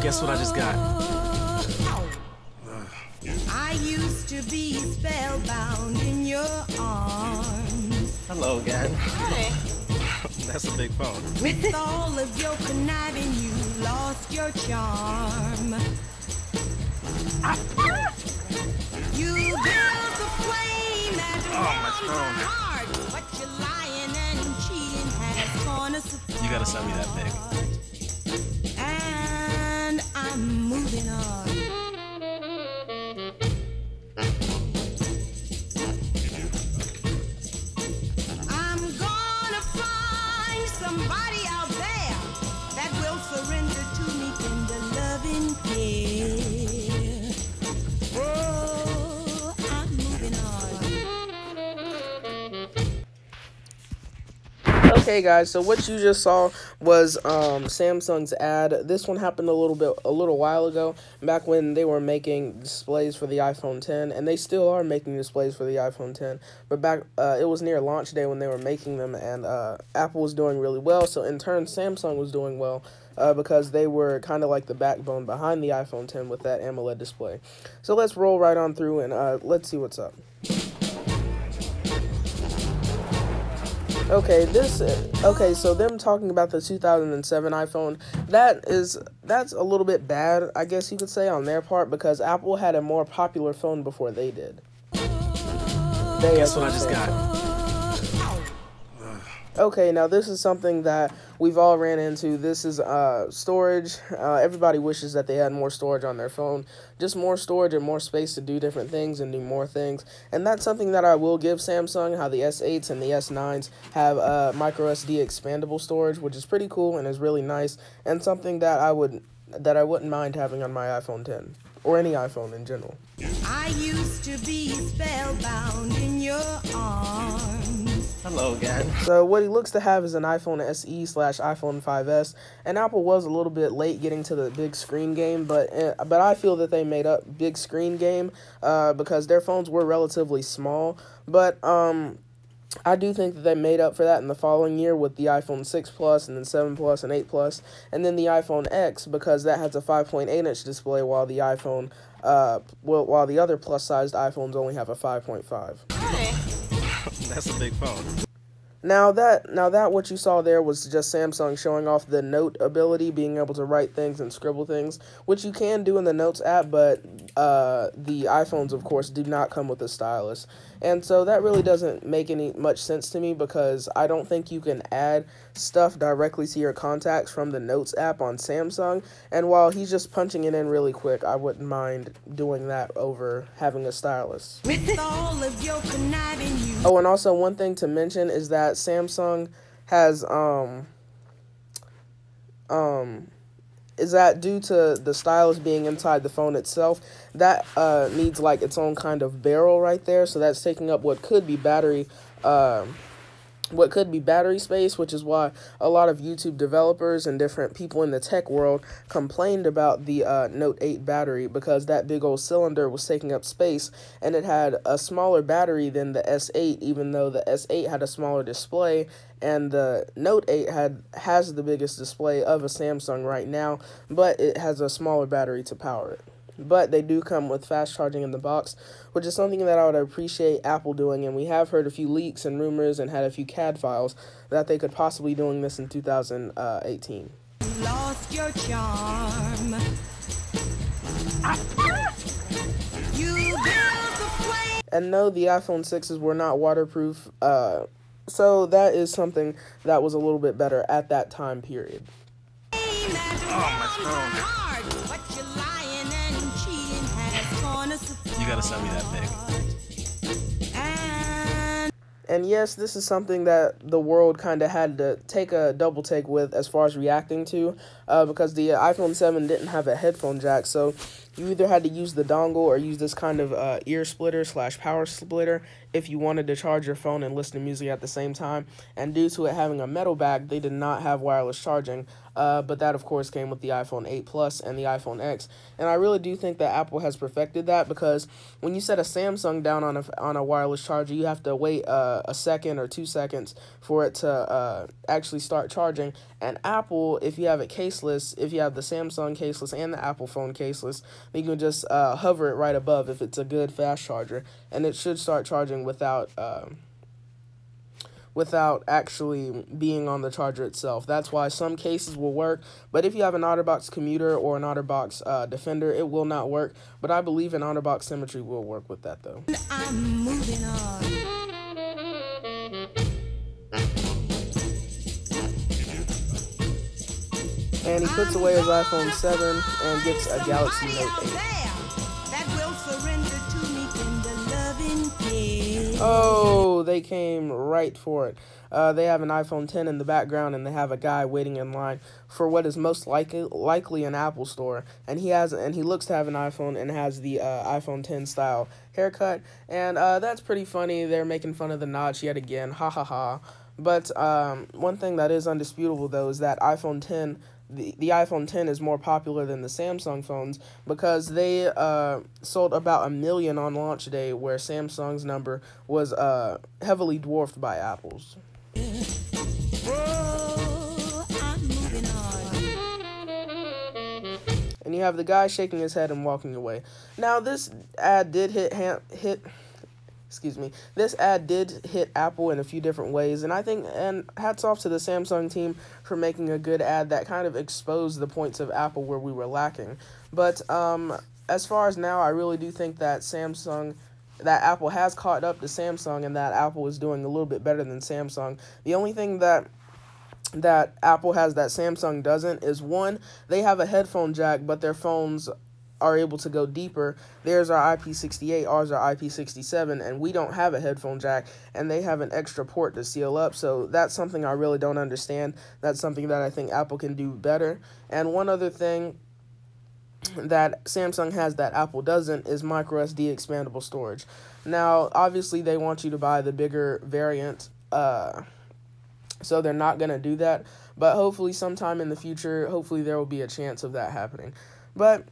Guess what I just got? I used to be spellbound in your arms. Hello again. Hi. That's a big phone. With all of your conniving, you lost your charm. You built a flame that warms my heart, but your lying and cheating has torn us apart. You gotta send me that pic. And I'm moving on. I'm gonna find somebody out there that will surrender to me tender loving care. Oh, I'm moving on. Okay, guys, so what you just saw was Samsung's ad. This one happened a little while ago, back when they were making displays for the iPhone 10, and they still are making displays for the iPhone 10. But back, it was near launch day when they were making them, and Apple was doing really well. So in turn, Samsung was doing well because they were kind of like the backbone behind the iPhone 10 with that AMOLED display. So let's roll right on through and let's see what's up. Okay, so them talking about the 2007 iPhone, that's a little bit bad, I guess you could say, on their part, because Apple had a more popular phone before they did. Guess what I just got? Okay, now this is something that we've all ran into. This is storage. Everybody wishes that they had more storage on their phone. Just more storage and more space to do different things and do more things. And that's something that I will give Samsung, how the S8s and the S9s have micro SD expandable storage, which is pretty cool and is really nice, and something that I wouldn't mind having on my iPhone 10 or any iPhone in general. I used to be spellbound in your arms. Hello again. So what he looks to have is an iPhone SE/iPhone 5S, and Apple was a little bit late getting to the big screen game, but I feel that they made up big screen game because their phones were relatively small, but I do think that they made up for that in the following year with the iPhone 6 Plus and then 7 Plus and 8 Plus, and then the iPhone X, because that has a 5.8-inch display, while the iPhone while the other plus-sized iPhones only have a 5.5. Hi. That's a big phone. Now that what you saw there was just Samsung showing off the Note ability, being able to write things and scribble things, which you can do in the Notes app, but the iPhones, of course, do not come with a stylus. And so that really doesn't make much sense to me, because I don't think you can add stuff directly to your contacts from the Notes app on Samsung. And while he's just punching it in really quick, I wouldn't mind doing that over having a stylus. With all of your conniving, you. Oh, and also one thing to mention is that Samsung has is that due to the stylus being inside the phone itself, that needs like its own kind of barrel right there, so that's taking up what could be battery space, which is why a lot of YouTube developers and different people in the tech world complained about the Note 8 battery, because that big old cylinder was taking up space, and it had a smaller battery than the S8, even though the S8 had a smaller display, and the Note 8 has the biggest display of a Samsung right now, but it has a smaller battery to power it. But they do come with fast charging in the box, which is something that I would appreciate Apple doing, and we have heard a few leaks and rumors and had a few CAD files that they could possibly be doing this in 2018. Lost your charm. You built a flame. And no, the iPhone 6s were not waterproof, so that is something that was a little bit better at that time period. You gotta send me that pic. And yes, this is something that the world kind of had to take a double take with as far as reacting to, because the iPhone 7 didn't have a headphone jack, so you either had to use the dongle or use this kind of ear splitter / power splitter if you wanted to charge your phone and listen to music at the same time. And due to it having a metal back, they did not have wireless charging. But that, of course, came with the iPhone 8 Plus and the iPhone X. And I really do think that Apple has perfected that, because when you set a Samsung down on a wireless charger, you have to wait a second or 2 seconds for it to actually start charging. And Apple, if you have it caseless, if you have the Samsung caseless and the Apple phone caseless, you can just hover it right above if it's a good fast charger, and it should start charging without actually being on the charger itself. That's why some cases will work, but if you have an OtterBox Commuter or an OtterBox Defender, it will not work. But I believe an OtterBox Symmetry will work with that, though. I'm moving on. And he puts away his iPhone 7 and gets a Galaxy Note 8. That will surrender to me in the loving care. Oh, they came right for it. They have an iPhone 10 in the background, and they have a guy waiting in line for what is most likely an Apple store. And he looks to have an iPhone and has the iPhone 10 style haircut. And that's pretty funny. They're making fun of the notch yet again. Ha ha ha. But one thing that is undisputable, though, is that iPhone 10... The iPhone 10 is more popular than the Samsung phones, because they sold about 1 million on launch day, where Samsung's number was heavily dwarfed by Apple's. Oh, I'm moving on. And you have the guy shaking his head and walking away. Now, this ad did this ad did hit Apple in a few different ways, and I think, and hats off to the Samsung team for making a good ad that kind of exposed the points of Apple where we were lacking. But as far as now, I really do think that Apple has caught up to Samsung, and that Apple is doing a little bit better than Samsung. The only thing that Apple has that Samsung doesn't is, one, they have a headphone jack, but their phones are able to go deeper. Theirs are IP68, ours are IP67, and we don't have a headphone jack, and they have an extra port to seal up. So that's something I really don't understand. That's something that I think Apple can do better. And one other thing that Samsung has that Apple doesn't is microSD expandable storage. Now, obviously, they want you to buy the bigger variant, so they're not going to do that. But hopefully sometime in the future, hopefully there will be a chance of that happening. But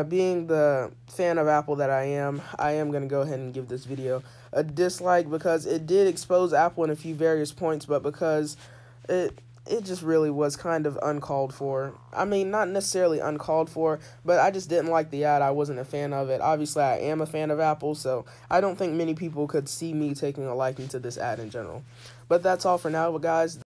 being the fan of Apple that I am going to go ahead and give this video a dislike, because it did expose Apple in a few various points, but because it just really was kind of uncalled for. I mean, not necessarily uncalled for, but I just didn't like the ad. I wasn't a fan of it. Obviously, I am a fan of Apple, so I don't think many people could see me taking a liking to this ad in general. But that's all for now, guys.